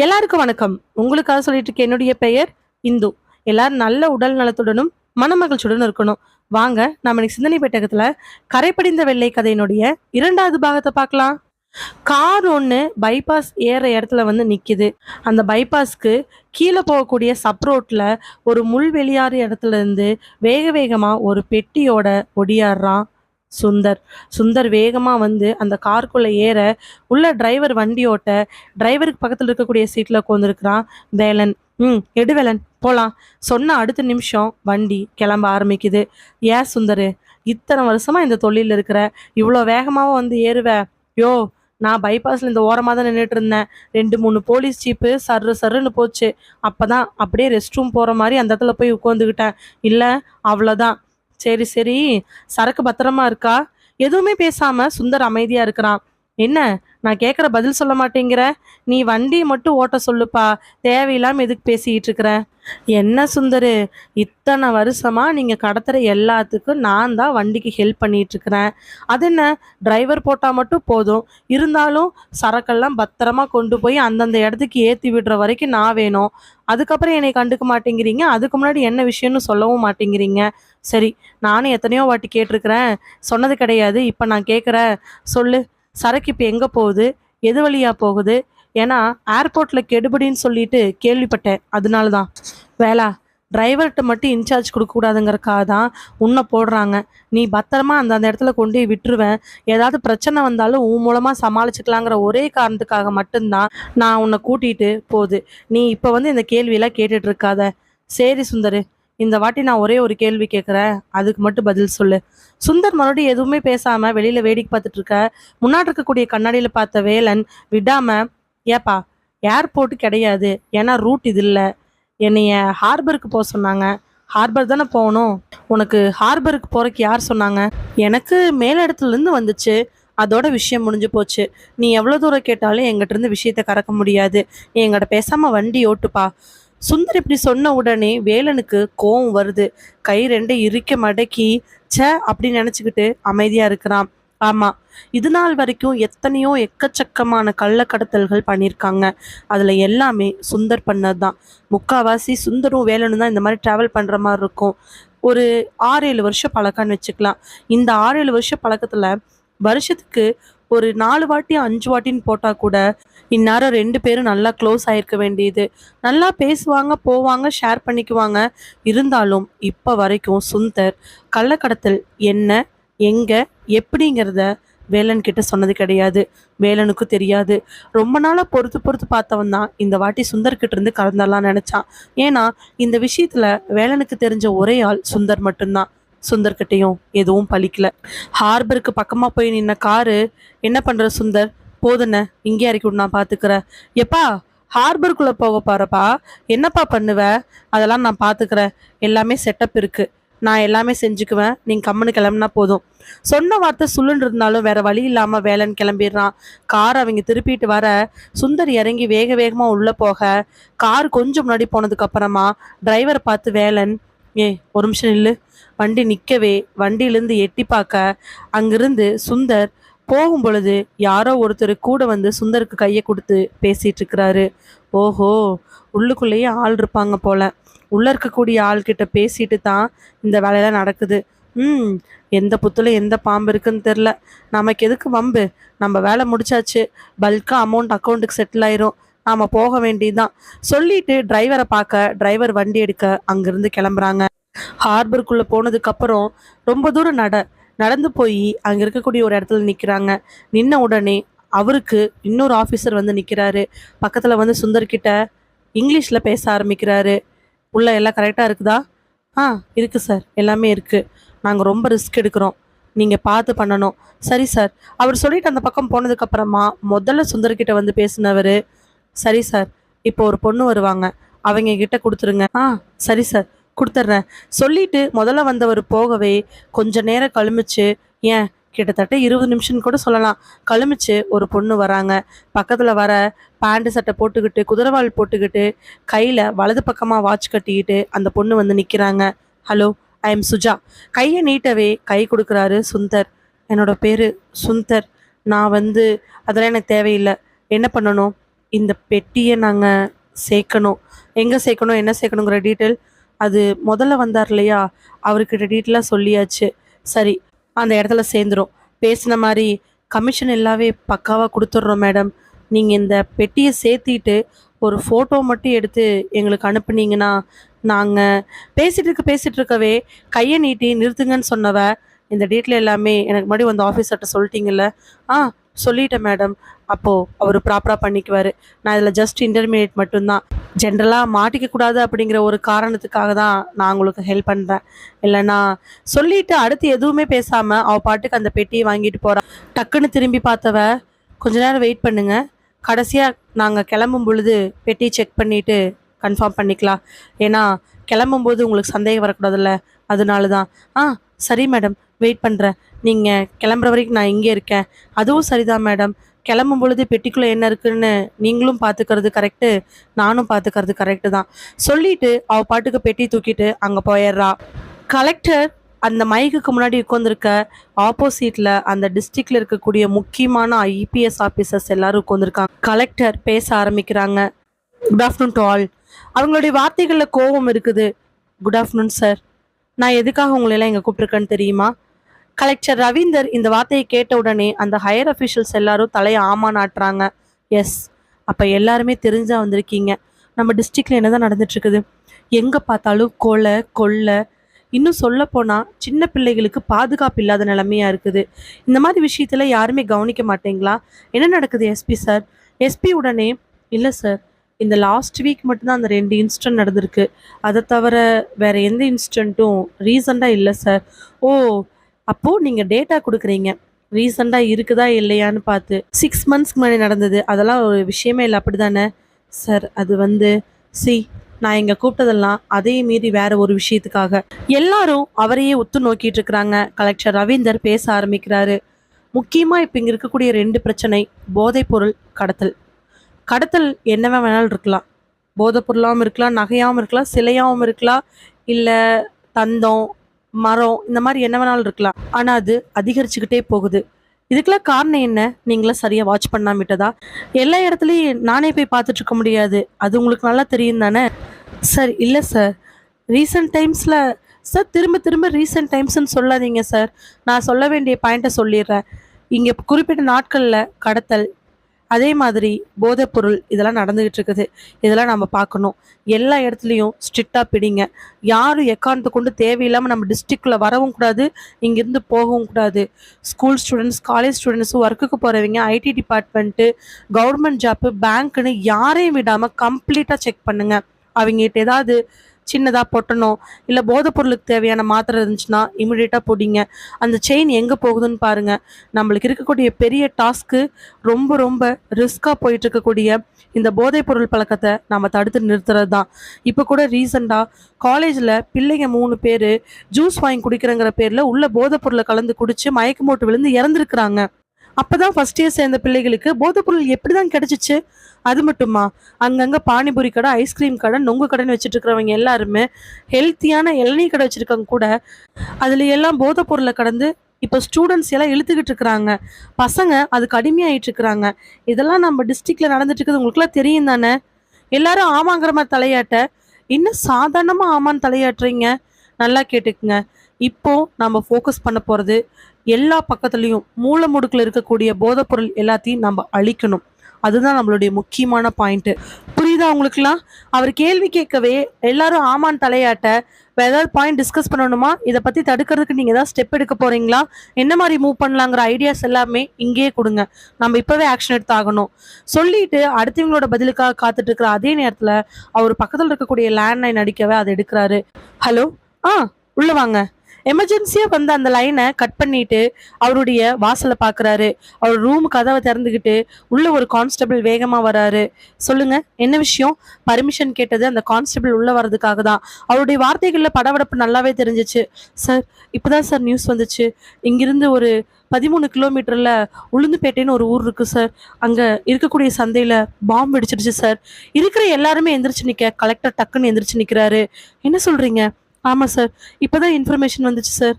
எல்லாருக்கும் வணக்கம். உங்களுக்காக சொல்லிட்டு இருக்க என்னுடைய பெயர் இந்து. எல்லாரும் நல்ல உடல் நலத்துடனும் மனமகிழ்ச்சியுடன் இருக்கணும். வாங்க நாம இன்னைக்கு சிந்தனை பெட்டகத்துல கரைப்படிந்த வெள்ளை கதையினுடைய 2வது பாகத்தை பார்க்கலாம். கார் ஒன்று பைபாஸ் ஏற இடத்துல வந்து நிக்குது. அந்த பைபாஸ்க்கு கீழே போகக்கூடிய சப் ரோட்ல ஒரு முள் வெளியாறு இடத்துல இருந்து வேக வேகமா ஒரு பெட்டியோட ஒடியாடுறான் சுந்தர். சுந்தர் வேகமா வந்து அந்த காருக்குள்ள ஏற உள்ள டிரைவர் வண்டி ஓட்ட டிரைவருக்கு பக்கத்துல இருக்கக்கூடிய சீட்ல உட்காந்துருக்கிறான் வேலன். எடு வேலன் போலாம். சொன்ன அடுத்த நிமிஷம் வண்டி கிளம்ப ஆரம்பிக்குது. ஏன் சுந்தரு, இத்தனை வருஷமா இந்த தொழில இருக்கிற, இவ்வளோ வேகமாவா வந்து ஏறுவ? யோ, நான் பைபாஸ்ல இந்த ஓரமாக தான் நின்றுட்டு இருந்தேன். 2 3 போலீஸ் ஜீப்பு சர்ரு சர்ருன்னு போச்சு. அப்பதான் அப்படியே ரெஸ்ட் ரூம் போற மாதிரி அந்த இடத்துல போய் உட்காந்துக்கிட்டேன். இல்ல, அவ்வளோதான். சரி சரி, சரக்கு பத்திரமா இருக்கா? எதுவுமே பேசாம சுந்தர் அமைதியா இருக்கிறான். என்ன, நான் கேட்குற பதில் சொல்ல மாட்டேங்கிற? நீ வண்டியை மட்டும் ஓட்ட சொல்லுப்பா, தேவையில்லாம எதுக்கு பேசிக்கிட்டு இருக்கிற? என்ன சுந்தரு, இத்தனை வருஷமா நீங்க கடத்துற எல்லாத்துக்கும் நான் தான் வண்டிக்கு ஹெல்ப் பண்ணிட்டு இருக்கிறேன். அது என்ன, டிரைவர் போட்டா மட்டும் போதும், இருந்தாலும் சரக்கெல்லாம் பத்திரமா கொண்டு போய் அந்தந்த இடத்துக்கு ஏத்தி விடுற வரைக்கும் நான் வேணும். அதுக்கப்புறம் என்னை கண்டுக்க மாட்டேங்கிறீங்க, அதுக்கு முன்னாடி என்ன விஷயம்னு சொல்லவும் மாட்டேங்கிறீங்க. சரி, நானும் எத்தனையோ வாட்டி கேட்டிருக்கிறேன், சொன்னது கிடையாது. இப்போ நான் கேட்குறேன், சொல்லு. சரக்கு இப்போ எங்கே போகுது? எது வழியா போகுது? ஏன்னா ஏர்போர்ட்ல கெடுபடின்னு சொல்லிட்டு கேள்விப்பட்டேன். அதனால தான். வேளா, டிரைவர்கிட்ட மட்டும் இன்சார்ஜ் கொடுக்கக்கூடாதுங்கிறக்காக தான் உன்னை போடுறாங்க. நீ பத்திரமா அந்த அந்த இடத்துல கொண்டு போய் விட்டுருவேன். ஏதாவது பிரச்சனை வந்தாலும் உன் மூலமாக சமாளிச்சுக்கலாங்கிற ஒரே காரணத்துக்காக மட்டும்தான் நான் உன்னை கூட்டிகிட்டு போகுது. நீ இப்போ வந்து இந்த கேள்வியெல்லாம் கேட்டுட்டு இருக்காத. சரி சுந்தரு, இந்த வாட்டி நான் ஒரே ஒரு கேள்வி கேட்குறேன், அதுக்கு மட்டும் பதில் சொல்லு. சுந்தர் மறுபடியும் எதுவுமே பேசாம வெளியில வேடிக்கை பார்த்துட்டு இருக்க. முன்னாடி இருக்கக்கூடிய கண்ணாடியில பார்த்த வேலன் விடாம, ஏப்பா, ஏர்போர்ட் கிடையாது, ஏன்னா ரூட் இது இல்லை. என்னைய ஹார்பருக்கு போக சொன்னாங்க. ஹார்பர் தானே போகணும். உனக்கு ஹார்பருக்கு போறதுக்கு யார் சொன்னாங்க? எனக்கு மேலிடத்துல இருந்து வந்துச்சு. அதோட விஷயம் முடிஞ்சு போச்சு. நீ எவ்வளோ தூரம் கேட்டாலும் எங்கிட்ட இருந்து விஷயத்த கறக்க முடியாது. நீ எங்கிட்ட பேசாம வண்டி ஓட்டுப்பா. சுந்தர் இப்படி சொன்ன உடனே வேலனுக்கு கோவம் வருது. கை ரெண்டை இறுக்க மடக்கி அப்படின்னு நினைச்சுக்கிட்டு அமைதியா இருக்கிறான். ஆமா, இது நாள் வரைக்கும் எத்தனையோ எக்கச்சக்கமான கள்ளக்கடத்தல்கள் பண்ணியிருக்காங்க. அதுல எல்லாமே சுந்தர் பண்ணதுதான். முக்காவாசி சுந்தரும் வேலனும் தான் இந்த மாதிரி டிராவல் பண்ற மாதிரி இருக்கும். ஒரு 6 7 வருஷம் பழக்கம்னு வச்சுக்கலாம். இந்த 6 7 வருஷ பழக்கத்துல வருஷத்துக்கு ஒரு 4 வாட்டி 5 வாட்டின்னு போட்டா கூட இந்நேரம் 2 பேரும் நல்லா க்ளோஸ் ஆயிருக்க வேண்டியது. நல்லா பேசுவாங்க, போவாங்க, ஷேர் பண்ணிக்குவாங்க. இருந்தாலும் இப்ப வரைக்கும் சுந்தர் கள்ளக்கடத்தல் என்ன, எங்க, எப்படிங்கிறத வேலன் கிட்ட சொன்னது கிடையாது. வேலனுக்கு தெரியாது. ரொம்ப நாளா பொறுத்து பொறுத்து பார்த்தவன் தான் இந்த வாட்டி சுந்தர் கிட்ட இருந்து கலந்தரலாம் நினைச்சான். ஏன்னா இந்த விஷயத்துல வேலனுக்கு தெரிஞ்ச ஒரே ஆள் சுந்தர் மட்டும்தான். சுந்தர்கிட்டையும் எதுவும் பலிக்கல. ஹார்பருக்கு பக்கமா போய் நின்ன காரு, என்ன பண்ற சுந்தர், போதுன இங்கே இறக்கி விடு, நான் பாத்துக்கிறேன். எப்பா, ஹார்பருக்குள்ள போக பாருப்பா, என்னப்பா பண்ணுவ? அதெல்லாம் நான் பாத்துக்கிறேன், எல்லாமே செட்டப் இருக்கு, நான் எல்லாமே செஞ்சுக்குவேன், நீங்க கம்முன்னு கிளம்புனா போதும். சொன்ன வார்த்தை சுள்ளுன்னு இருந்தாலும் வேற வழி இல்லாம வேலன் கிளம்பிடுறான். கார் அவங்க திருப்பிட்டு வர சுந்தர் இறங்கி வேக வேகமா உள்ள போக, கார் கொஞ்சம் முன்னாடி போனதுக்கு அப்புறமா டிரைவரை பார்த்து வேலன், ஒரு நிமிஷம் நில்லு. வண்டி நிற்கவே வண்டியிலேருந்து எட்டி பார்க்க அங்கிருந்து சுந்தர் போகும் பொழுது யாரோ ஒருத்தர் கூட வந்து சுந்தருக்கு கையை கொடுத்து பேசிட்டு இருக்கிறாரு. ஓஹோ, உள்ளுக்குள்ளேயே ஆள் இருப்பாங்க போல. உள்ள இருக்கக்கூடிய ஆள்கிட்ட பேசிட்டு தான் இந்த வேலையெல்லாம் நடக்குது. எந்த புத்துல எந்த பாம்பு இருக்குன்னு தெரில. நமக்கு எதுக்கு வம்பு? நம்ம வேலை முடிச்சாச்சு, பல்கா அமௌண்ட் அக்கௌண்ட்டுக்கு செட்டில் ஆயிரும், நாம போக வேண்டியதுதான் சொல்லிட்டு டிரைவரை பார்க்க டிரைவர் வண்டி எடுக்க அங்கிருந்து கிளம்புறாங்க. ஹார்பருக்குள்ள போனதுக்கு அப்புறம் ரொம்ப தூரம் நடந்து போய் அங்க இருக்கக்கூடிய ஒரு இடத்துல நிக்கிறாங்க. நின்ன உடனே அவருக்கு இன்னொரு ஆஃபீஸர் வந்து நிக்கிறாரு. பக்கத்துல வந்து சுந்தர் கிட்ட இங்கிலீஷ்ல பேச ஆரம்பிக்கிறாரு. உள்ள எல்லாம் கரெக்டா இருக்குதா? ஆ, இருக்கு சார், எல்லாமே இருக்கு. நாங்க ரொம்ப ரிஸ்க் எடுக்கிறோம், நீங்க பார்த்து பண்ணணும். சரி சார். அவர் சொல்லிட்டு அந்த பக்கம் போனதுக்கு அப்புறமா முதல்ல சுந்தர்கிட்ட வந்து பேசினவர், சரி சார், இப்போ ஒரு பொண்ணு வருவாங்க, அவங்க கிட்ட கொடுத்துருங்க. சரி சார், கொடுத்துட்றேன் சொல்லிட்டு முதல்ல வந்தவர் போகவே கொஞ்ச நேரம் கழிமிச்சு, ஏன் கிட்டத்தட்ட 20 நிமிஷம் கூட சொல்லலாம், கழிமிச்சு ஒரு பொண்ணு வராங்க. பக்கத்துல வர பேண்ட் சட்டை போட்டுக்கிட்டு குதிரவாள் போட்டுக்கிட்டு கையில வலது பக்கமா வாட்ச் கட்டிக்கிட்டு அந்த பொண்ணு வந்து நிக்கிறாங்க. Hello, I am Suja. கையை நீட்டவே கை கொடுக்குறாரு சுந்தர். என்னோட பேரு சுந்தர். நான் வந்து அதெல்லாம் எனக்கு தேவையில்லை. என்ன பண்ணணும்? இந்த பெட்டியை நாங்கள் சேர்க்கணும். எங்கே சேர்க்கணும், என்ன சேர்க்கணுங்கிற டீட்டெயில் அது முதல்ல வந்தார் இல்லையா, அவர்கிட்ட டீட்டெயிலாக சொல்லியாச்சு. சரி, அந்த இடத்துல சேர்ந்துரும். பேசின மாதிரி கமிஷன் எல்லாமே பக்காவாக கொடுத்துட்றோம் மேடம். நீங்கள் இந்த பெட்டியை சேர்த்திட்டு ஒரு ஃபோட்டோ மட்டும் எடுத்து எங்களுக்கு அனுப்புனீங்கன்னா, நாங்கள் பேசிகிட்டு இருக்கவே கையை நீட்டி நிறுத்துங்கன்னு சொன்னவ, இந்த டீட்டெயில் எல்லாமே எனக்கு முன்னாடி வந்து ஆஃபீஸர்கிட்ட சொல்லிட்டீங்கல்ல. ஆ சொல்லிட்டேன் மேடம். அப்போது அவர் ப்ராப்பராக பண்ணிக்குவார். நான் இதில் ஜஸ்ட் இன்டர்மீடியேட் மட்டும்தான். ஜென்ரலாக மாட்டிக்கக்கூடாது அப்படிங்கிற ஒரு காரணத்துக்காக தான் நான் உங்களுக்கு ஹெல்ப் பண்ணுறேன். இல்லைன்னா சொல்லிவிட்டு அடுத்து எதுவுமே பேசாமல் அவள் பாட்டுக்கு அந்த பெட்டியை வாங்கிட்டு போகிறா. டக்குன்னு திரும்பி பார்த்தவ, கொஞ்ச நேரம் வெயிட் பண்ணுங்க, கடைசியாக நாங்கள் கிளம்பும் பொழுது பெட்டி செக் பண்ணிவிட்டு கன்ஃபார்ம் பண்ணிக்கலாம். ஏன்னா கிளம்பும்போது உங்களுக்கு சந்தேகம் வரக்கூடாதுல்ல, அதனால தான். ஆ சரி மேடம், வெயிட் பண்ணுறேன். நீங்கள் கிளம்புற வரைக்கும் நான் இங்கே இருக்கேன். அதுவும் சரிதான் மேடம். கிளம்பும் பொழுது பெட்டிக்குள்ளே என்ன இருக்குன்னு நீங்களும் பார்த்துக்கிறது கரெக்டு, நானும் பார்த்துக்கிறது கரெக்டு தான். சொல்லிட்டு அவள் பாட்டுக்கு பெட்டி தூக்கிட்டு அங்கே போயிடுறா. கலெக்டர் அந்த மைக்குக்கு முன்னாடி உட்காந்துருக்க ஆப்போசிட்டில் அந்த டிஸ்ட்ரிக்டில் இருக்கக்கூடிய முக்கியமான ஐபிஎஸ் ஆஃபீஸர்ஸ் எல்லாரும் உட்காந்துருக்காங்க. கலெக்டர் பேச ஆரம்பிக்கிறாங்க. Good afternoon to all. அவங்களுடைய வார்த்தைகளில் கோபம் இருக்குது. Good afternoon sir. நான் எதுக்காக உங்களெல்லாம் இங்கே கூப்பிட்ருக்கேன்னு தெரியுமா? கலெக்டர் ரவீந்தர் இந்த வார்த்தையை கேட்ட உடனே அந்த ஹையர் அஃபிஷியல்ஸ் எல்லாரும் தலையை ஆமா நாட்டுறாங்க. எஸ், அப்போ எல்லாருமே தெரிஞ்சா வந்திருக்கீங்க. நம்ம டிஸ்ட்ரிக்டில் என்ன தான் நடந்துட்டுருக்குது? எங்கே பார்த்தாலும் கொள்ளை, இன்னும் சொல்லப்போனால் சின்ன பிள்ளைகளுக்கு பாதுகாப்பு இல்லாத நிலைமையாக இருக்குது. இந்த மாதிரி விஷயத்தில் யாருமே கவனிக்க மாட்டீங்களா? என்ன நடக்குது எஸ்பி சார்? எஸ்பி உடனே, இல்லை சார், இந்த லாஸ்ட் வீக் மட்டும்தான் அந்த 2 இன்சிடென்ட் நடந்திருக்கு. அதை தவிர வேறு எந்த இன்சிடெண்ட்டும் ரீசண்டாக இல்லை சார். ஓ, அப்போது நீங்கள் டேட்டா கொடுக்குறீங்க, ரீசண்டாக இருக்குதா இல்லையான்னு பார்த்து. 6 மந்த்ஸ்க்கு முன்னாடி நடந்தது, அதெல்லாம் ஒரு விஷயமே இல்லை, அப்படி தானே சார்? அது வந்து நான் இங்கே கூப்பிட்டதெல்லாம் அதையே மீறி வேற ஒரு விஷயத்துக்காக. எல்லாரும் அவரையே உத்து நோக்கிட்டு இருக்கிறாங்க. கலெக்டர் ரவீந்தர் பேச ஆரம்பிக்கிறாரு. முக்கியமாக இப்போ இங்கே இருக்கக்கூடிய 2 பிரச்சனை, போதைப்பொருள் கடத்தல். கடத்தல் என்னவே வேணாலும் இருக்கலாம். போதைப் பொருளாகவும் இருக்கலாம், நகையாகவும் இருக்கலாம், சிலையாகவும் இருக்கலாம், இல்லை தந்தம், மரம், இந்த மாதிரி என்ன வேணாலும் இருக்கலாம். ஆனால் அது அதிகரிச்சுக்கிட்டே போகுது. இதுக்கெல்லாம் காரணம் என்ன? நீங்களாம் சரியாக வாட்ச் பண்ணாமிட்டதா? எல்லா இடத்துலையும் நானே போய் பார்த்துட்டு இருக்க முடியாது, அது உங்களுக்கு நல்லா தெரியும் தானே சார்? இல்லை சார், ரீசெண்ட் டைம்ஸில் சார், திரும்ப திரும்ப ரீசெண்ட் டைம்ஸ்ன்னு சொல்லாதீங்க சார். நான் சொல்ல வேண்டிய பாயிண்ட்டை சொல்லிடுறேன். இங்கே குறிப்பிட்ட நாட்களில் கடத்தல், அதே மாதிரி போதைப்பொருள் இதெல்லாம் நடந்துகிட்டு இருக்குது. இதெல்லாம் நம்ம பார்க்கணும். எல்லா இடத்துலையும் ஸ்ட்ரிக்டாக பிடிங்க. யாரும் எக்காரணத்தை கொண்டு தேவையில்லாமல் நம்ம டிஸ்ட்ரிக்டில் வரவும் கூடாது, இங்கேருந்து போகவும் கூடாது. ஸ்கூல் ஸ்டூடெண்ட்ஸ், காலேஜ் ஸ்டூடெண்ட்ஸு, ஒர்க்குக்கு போகிறவங்க, ஐடி டிபார்ட்மெண்ட்டு, கவர்மெண்ட் ஜாப்பு, பேங்க்குன்னு யாரையும் விடாமல் கம்ப்ளீட்டாக செக் பண்ணுங்கள். அவங்ககிட்ட ஏதாவது சின்னதாக பொட்டணும், இல்லை போதைப் பொருளுக்கு தேவையான மாத்திரை இருந்துச்சுன்னா இமிடியேட்டாக பிடிங்க. அந்த செயின் எங்கே போகுதுன்னு பாருங்கள். நம்மளுக்கு இருக்கக்கூடிய பெரிய டாஸ்க்கு ரொம்ப ரொம்ப ரிஸ்க்காக போயிட்டு இருக்கக்கூடிய இந்த போதைப் பொருள் பழக்கத்தை நம்ம தடுத்து நிறுத்துறது தான். இப்போ கூட ரீசெண்டாக காலேஜில் பிள்ளைங்க 3 பேர் ஜூஸ் வாங்கி குடிக்கிறங்கிற பேரில் உள்ள போதைப் பொருளை கலந்து குடித்து மயக்கம் போட்டு விழுந்து இறந்துருக்குறாங்க. அப்போதான் ஃபர்ஸ்ட் இயர் சேர்ந்த பிள்ளைகளுக்கு போதைப்பொருள் எப்படி தான் கிடைச்சிச்சு? அது மட்டுமா, அங்கங்கே பானிபூரி கடை, ஐஸ்கிரீம் கடை, நொங்கு கடைன்னு வச்சுட்டு இருக்கிறவங்க எல்லாருமே ஹெல்த்தியான இளநீ கடை வச்சுருக்கவங்க கூட அதில் எல்லாம் போதைப்பொருளை கடந்து இப்போ ஸ்டூடெண்ட்ஸ் எல்லாம் இழுத்துக்கிட்டு இருக்கிறாங்க. பசங்க அதுக்கு அடிமையாயிட்டு இருக்கிறாங்க. இதெல்லாம் நம்ம டிஸ்ட்ரிக்டில் நடந்துட்டு இருக்குது, உங்களுக்குலாம் தெரியும் தானே? எல்லாரும் ஆமாங்கிற மாதிரி தலையாட்ட, இன்னும் சாதாரணமாக ஆமான்னு தலையாட்டுறீங்க. நல்லா கேட்டுக்குங்க. இப்போ நம்ம ஃபோக்கஸ் பண்ண போகிறது எல்லா பக்கத்துலேயும் மூல முடுக்கில் இருக்கக்கூடிய போதைப்பொருள் எல்லாத்தையும் நம்ம அழிக்கணும். அதுதான் நம்மளுடைய முக்கியமான பாயிண்ட்டு. புரியுதா உங்களுக்குலாம்? அவர் கேள்வி கேட்கவே எல்லாரும் ஆமான்னு தலையாட்ட, வேறு ஏதாவது பாயிண்ட் டிஸ்கஸ் பண்ணணுமா? இதை பற்றி தடுக்கிறதுக்கு நீங்கள் ஏதாவது ஸ்டெப் எடுக்க போகிறீங்களா? என்ன மாதிரி மூவ் பண்ணலாங்கிற ஐடியாஸ் எல்லாமே இங்கேயே கொடுங்க. நம்ம இப்போவே ஆக்ஷன் எடுத்து ஆகணும். சொல்லிட்டு அடுத்தவங்களோட பதிலுக்காக காத்துட்டு இருக்கிற அதே நேரத்தில் அவர் பக்கத்தில் இருக்கக்கூடிய லேண்ட்லைன் அடிக்கவே அதை எடுக்கிறாரு. ஹலோ, உள்ளே வாங்க. எமர்ஜென்சியாக வந்து அந்த லைனை கட் பண்ணிட்டு அவருடைய வாசலை பார்க்குறாரு. அவர் ரூம் கதவை திறந்துக்கிட்டு உள்ள ஒரு கான்ஸ்டபிள் வேகமாக வராரு. சொல்லுங்க, என்ன விஷயம்? பர்மிஷன் கேட்டது அந்த கான்ஸ்டபிள் உள்ள வர்றதுக்காக தான். அவருடைய வார்த்தைகளில் படபடப்பு நல்லாவே தெரிஞ்சிச்சு. சார், இப்போதான் சார் நியூஸ் வந்துச்சு. இங்கிருந்து ஒரு 13 கிலோமீட்டரில் உளுந்துப்பேட்டைன்னு ஒரு ஊர் இருக்குது சார். அங்கே இருக்கக்கூடிய சந்தையில் பாம்பு வெடிச்சிடுச்சு சார். இருக்கிற எல்லாருமே எந்திரிச்சு நிற்க கலெக்டர் டக்குன்னு எந்திரிச்சு நிற்கிறாரு. என்ன சொல்கிறீங்க? ஆமாம் சார், இப்போதான் இன்ஃபர்மேஷன் வந்துச்சு சார்.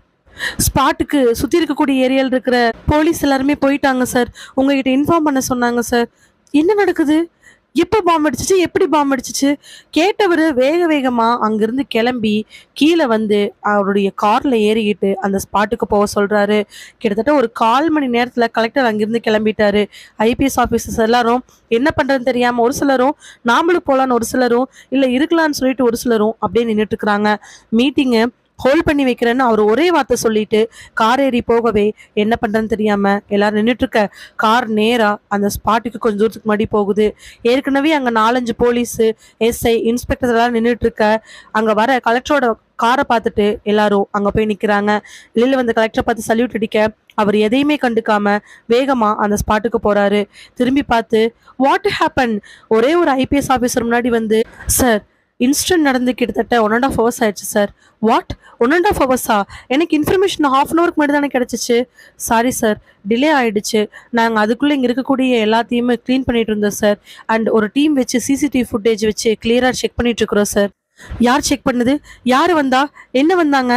ஸ்பாட்டுக்கு சுற்றி இருக்கக்கூடிய ஏரியாவில் இருக்கிற போலீஸ் எல்லாருமே போயிட்டாங்க சார். உங்ககிட்ட இன்ஃபார்ம் பண்ண சொன்னாங்க சார். என்ன நடக்குது? எப்போ பாம்பு அடிச்சிச்சு, எப்படி பாம்பு அடிச்சிச்சு? கேட்டவரு வேக வேகமா அங்கிருந்து கிளம்பி கீழ வந்து அவருடைய கார்ல ஏறிக்கிட்டு அந்த ஸ்பாட்டுக்கு போக சொல்றாரு. கிட்டத்தட்ட ஒரு 1/4 மணி நேரத்துல கலெக்டர் அங்கிருந்து கிளம்பிட்டாரு. ஐபிஎஸ் ஆஃபீசர்ஸ் எல்லாரும் என்ன பண்றதுன்னு தெரியாம ஒரு சிலரும் நாமளும் போலான்னு ஒரு சிலரும், இல்ல இருக்கலாம்னு சொல்லிட்டு ஒரு சிலரும் அப்படியே நின்னுட்டு இருக்கிறாங்க. மீட்டிங்கு ஹோல்ட் பண்ணி வைக்கிறேன்னு அவர் ஒரே வார்த்தை சொல்லிட்டு கார் ஏறி போகவே என்ன பண்றதுன்னு தெரியாம எல்லாரும் நின்றுட்டு இருக்க கார் நேரா அந்த ஸ்பாட்டுக்கு கொஞ்சம் தூரத்துக்கு முன்னாடி போகுது. ஏற்கனவே அங்க 4-5 போலீஸு, எஸ்ஐ, இன்ஸ்பெக்டர் எல்லாம் நின்றுட்டு இருக்க அங்க வர கலெக்டரோட காரை பார்த்துட்டு எல்லாரும் அங்க போய் நிக்கிறாங்க. வெளியில வந்து கலெக்டரை பார்த்து சல்யூட் அடிக்க அவர் எதையுமே கண்டுக்காம வேகமா அந்த ஸ்பாட்டுக்கு போறாரு. திரும்பி பார்த்து வாட் ஹேப்பன், ஒரே ஒரு ஐபிஎஸ் ஆஃபீஸர் முன்னாடி வந்து, சார் இன்சிடென்ட் நடந்து கிட்டத்தட்ட 1.5 ஹவர்ஸ் ஆயிடுச்சு சார். வாட், 1.5 ஹவர்ஸா? எனக்கு இன்ஃபர்மேஷன் 1/2 ஹவருக்கு முன்னாடி தானே கிடச்சிச்சு. சாரி சார், டிலே ஆயிடுச்சு. நாங்கள் அதுக்குள்ளே இங்கே இருக்கக்கூடிய எல்லாத்தையுமே க்ளீன் பண்ணிட்டு இருந்தோம் சார். அண்ட் ஒரு டீம் வச்சு சிசிடிவி ஃபுட்டேஜ் வச்சு கிளியராக செக் பண்ணிட்டு இருக்கிறோம் சார். யார் செக் பண்ணது? யார் வந்தா? என்ன வந்தாங்க?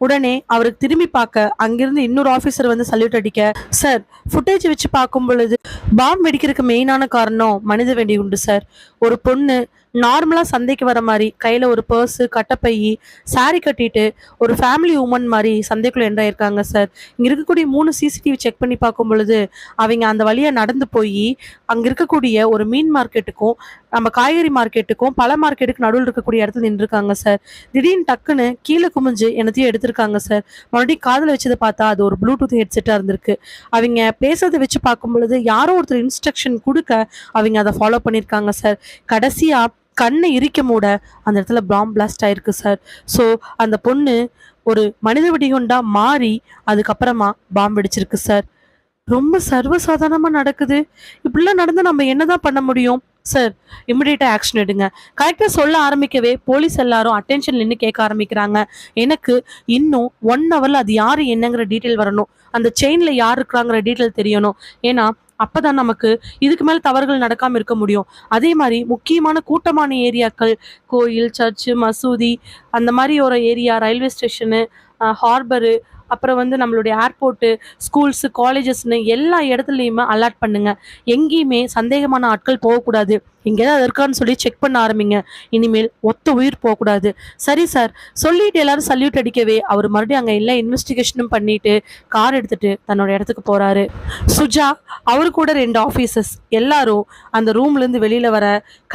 உடனே அவருக்கு திரும்பி பார்க்க அங்கிருந்து இன்னொரு ஆஃபீஸர் வந்து சல்யூட் அடிக்க, சார் ஃபுட்டேஜ் வச்சு பார்க்கும் பொழுது பாம்பு வெடிக்கிறதுக்கு மெயினான காரணம் மனித வெடி உண்டு சார். ஒரு பொண்ணு நார்மலாக சந்தைக்கு வர மாதிரி கையில் ஒரு பர்ஸு, கட்டப்பையி, சாரி கட்டிட்டு ஒரு ஃபேமிலி உமன் மாதிரி சந்தைக்குள்ளே என்ட்ராயிருக்காங்க சார். இங்கே இருக்கக்கூடிய 3 சிசிடிவி செக் பண்ணி பார்க்கும் பொழுது அவங்க அந்த வழியாக நடந்து போய் அங்கே இருக்கக்கூடிய ஒரு மீன் மார்க்கெட்டுக்கும் நம்ம காய்கறி மார்க்கெட்டுக்கும் பழ மார்க்கெட்டுக்கு நடுவில் இருக்கக்கூடிய இடத்துல நின்றுருக்காங்க சார். திடீர்னு டக்குன்னு கீழே குமிஞ்சு என்னத்தையும் எடுத்திருக்காங்க சார். மறுபடியும் காதில் வச்சதை பார்த்தா அது ஒரு ப்ளூடூத் ஹெட்செட்டாக இருந்திருக்கு. அவங்க பேசுறதை வச்சு பார்க்கும் பொழுது யாரோ ஒருத்தர் இன்ஸ்ட்ரக்ஷன் கொடுக்க அவங்க அதை ஃபாலோ பண்ணியிருக்காங்க சார். கடைசியாக கண்ணை இரிக்க மூட அந்த இடத்துல பாம்பு பிளாஸ்ட் ஆயிருக்கு சார். ஸோ அந்த பொண்ணு ஒரு மனித வெடிகுண்டா மாறி அதுக்கப்புறமா பாம்பு வெடிச்சிருக்கு சார். ரொம்ப சர்வசாதாரணமாக நடக்குது. இப்படிலாம் நடந்து நம்ம என்னதான் பண்ண முடியும் சார்? இமிடியேட்டாக ஆக்ஷன் எடுங்க. கரெக்டாக சொல்ல ஆரம்பிக்கவே போலீஸ் எல்லாரும் அட்டென்ஷன் நின்று கேட்க ஆரம்பிக்கிறாங்க. எனக்கு இன்னும் 1 ஹவரில் அது யார் என்னங்கிற டீட்டெயில் வரணும். அந்த செயினில் யார் இருக்கிறாங்கிற டீட்டெயில் தெரியணும். ஏன்னா அப்பதான் நமக்கு இதுக்கு மேல தவறுகள் நடக்காம இருக்க முடியும். அதே மாதிரி முக்கியமான கூட்டமான ஏரியாக்கள், கோயில், சர்ச்சு, மசூதி, அந்த மாதிரி ஒரு ஏரியா, ரயில்வே ஸ்டேஷனு, ஹார்பரு, அப்புறம் வந்து நம்மளுடைய ஏர்போர்ட்டு, ஸ்கூல்ஸு, காலேஜஸ்னு எல்லா இடத்துலையுமே அலர்ட் பண்ணுங்க. எங்கேயுமே சந்தேகமான ஆட்கள் போகக்கூடாது. எங்கேயாவது இருக்கான்னு சொல்லி செக் பண்ண ஆரம்பிங்க. இனிமேல் ஒத்த உயிர் போகக்கூடாது. சரி சார் சொல்லிட்டு எல்லாரும் சல்யூட் அடிக்கவே அவர் மறுபடியும் அங்கே எல்லா இன்வெஸ்டிகேஷனும் பண்ணிட்டு கார் எடுத்துட்டு தன்னோட இடத்துக்கு போறாரு. சுஜா, அவரு கூட 2 ஆஃபீஸர்ஸ் எல்லாரும் அந்த ரூம்லேருந்து வெளியில வர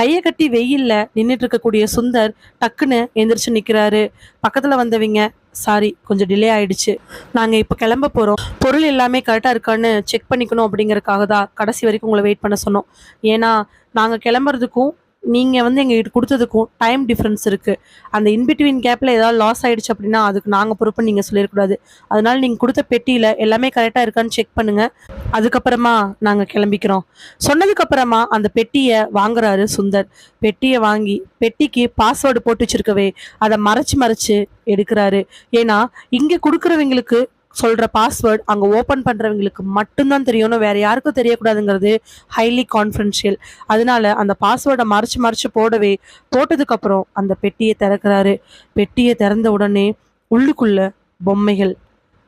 கையை கட்டி வெயில்ல நின்றுட்டு இருக்கக்கூடிய சுந்தர் டக்குன்னு எந்திரிச்சு நிற்கிறாரு. பக்கத்தில் வந்தவங்க, சாரி கொஞ்சம் டிலே ஆயிடுச்சு, நாங்கள் இப்போ கிளம்ப போகிறோம், பொருள் எல்லாமே கரெக்டாக இருக்கான்னு செக் பண்ணிக்கணும் அப்படிங்கறக்காக தான் கடைசி வரைக்கும் உங்களை வெயிட் பண்ண சொன்னோம். ஏன்னா நாங்கள் கிளம்புறதுக்கும் நீங்கள் வந்து எங்ககிட்ட கொடுத்ததுக்கும் டைம் டிஃப்ரென்ஸ் இருக்குது. அந்த இன்பிட்வீன் கேப்பில் ஏதாவது லாஸ் ஆகிடுச்சு அப்படின்னா அதுக்கு நாங்கள் பொறுப்புன்னு நீங்கள் சொல்லிடக்கூடாது. அதனால நீங்கள் கொடுத்த பெட்டியில் எல்லாமே கரெக்டாக இருக்கான்னு செக் பண்ணுங்கள். அதுக்கப்புறமா நாங்கள் கிளம்பிக்கிறோம். சொன்னதுக்கப்புறமா அந்த பெட்டியை வாங்குறாரு சுந்தர். பெட்டியை வாங்கி பெட்டிக்கு பாஸ்வேர்டு போட்டு வச்சிருக்கவே அதை மறைச்சு எடுக்கிறாரு. ஏன்னா இங்கே கொடுக்குறவங்களுக்கு சொல்கிற பாஸ்வேர்டு அங்கே ஓப்பன் பண்ணுறவங்களுக்கு மட்டும்தான் தெரியணும், வேறு யாருக்கும் தெரியக்கூடாதுங்கிறது ஹைலி கான்ஃபிடென்ஷியல். அதனால அந்த பாஸ்வேர்டை மறைச்சு போடவே போட்டதுக்கப்புறம் அந்த பெட்டியை திறக்கிறாரு. பெட்டியை திறந்த உடனே உள்ளுக்குள்ள பொம்மைகள்,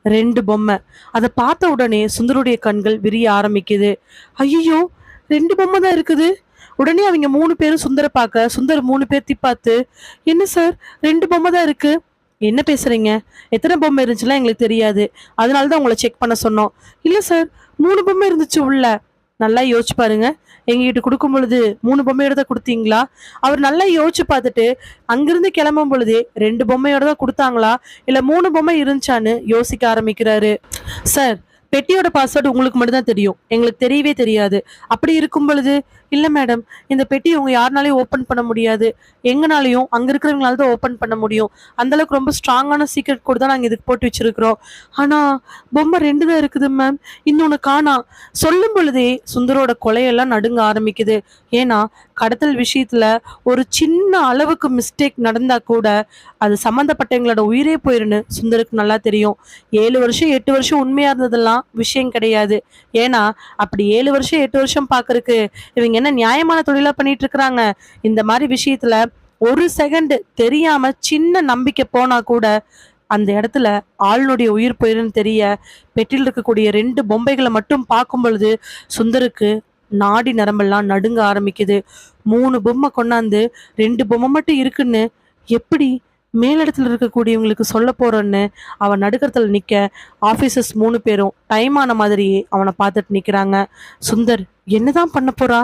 2 பொம்மை. அதை பார்த்த உடனே சுந்தருடைய கண்கள் விரிய ஆரம்பிக்குது. ஐயோ, 2 பொம்மை தான் இருக்குது. உடனே அவங்க 3 பேரும் சுந்தரை பார்க்க சுந்தர் 3 பேர் பார்த்து, என்ன சார் 2 பொம்மை தான் இருக்கு, என்ன பேசுறீங்க? எத்தனை பொம்மை இருந்துச்சுலாம் எங்களுக்கு தெரியாது, அதனால தான் உங்களை செக் பண்ண சொன்னோம். இல்லை சார் 3 பொம்மை இருந்துச்சு உள்ள. நல்லா யோசிச்சு பாருங்க, எங்ககிட்ட கொடுக்கும் பொழுது 3 பொம்மையோட தான் கொடுத்தீங்களா? அவர் நல்லா யோசிச்சு பார்த்துட்டு அங்கிருந்து கிளம்பும் பொழுதே 2 பொம்மையோட தான் கொடுத்தாங்களா இல்லை 3 பொம்மை இருந்துச்சான்னு யோசிக்க ஆரம்பிக்கிறாரு. சார் பெட்டியோட பாஸ்வேர்டு உங்களுக்கு மட்டும் தான் தெரியும், எங்களுக்கு தெரியவே தெரியாது. அப்படி இருக்கும் பொழுது, இல்லை மேடம் இந்த பெட்டி உங்க யாருனாலையும் ஓப்பன் பண்ண முடியாது, எங்கனாலையும் அங்கே இருக்கிறவங்களால தான் ஓப்பன் பண்ண முடியும். அந்தளவுக்கு ரொம்ப ஸ்ட்ராங்கான சீக்ரெட் கோட் தான் நாங்கள் இதுக்கு போட்டு வச்சிருக்கிறோம். ஆனால் பொம்மை 2 தான் இருக்குது மேம், இன்னொன்று காணா. சொல்லும் பொழுதே சுந்தரோட கொலையெல்லாம் நடுங்க ஆரம்பிக்குது. ஏன்னா கடத்தல் விஷயத்துல ஒரு சின்ன அளவுக்கு மிஸ்டேக் நடந்தா கூட அது சம்மந்தப்பட்டவங்களோட உயிரே போயிருன்னு சுந்தருக்கு நல்லா தெரியும். 7 வருஷம் 8 வருஷம் உண்மையா இருந்ததெல்லாம் விஷயம் கிடையாது. ஏன்னா அப்படி 7 வருஷம் 8 வருஷம் பார்க்கறதுக்கு இவங்க என்ன நியாயமான தொழிலா பண்ணிட்டு இருக்கிறாங்க? இந்த மாதிரி விஷயத்துல ஒரு செகண்ட் தெரியாம சின்ன நம்பிக்கை போனா கூட அந்த இடத்துல ஆளுனுடைய உயிர் போயிருன்னு தெரிய பெட்டியில் இருக்கக்கூடிய 2 பொம்மைகளை மட்டும் பார்க்கும் பொழுது சுந்தருக்கு நாடி நரம்பெல்லாம் நடுங்க ஆரம்பிக்குது. 3 பொம்மை கொண்டாந்து 2 பொம்மை மட்டும் இருக்குன்னு எப்படி மேலிடத்துல இருக்கக்கூடியவங்களுக்கு சொல்ல போறோன்னு அவன் நடுக்கத்துல நிக்க, ஆபீசர்ஸ் 3 பேரும் டைம் ஆன மாதிரியே அவனை பார்த்துட்டு நிக்கிறாங்க. சுந்தர் என்னதான் பண்ண போறா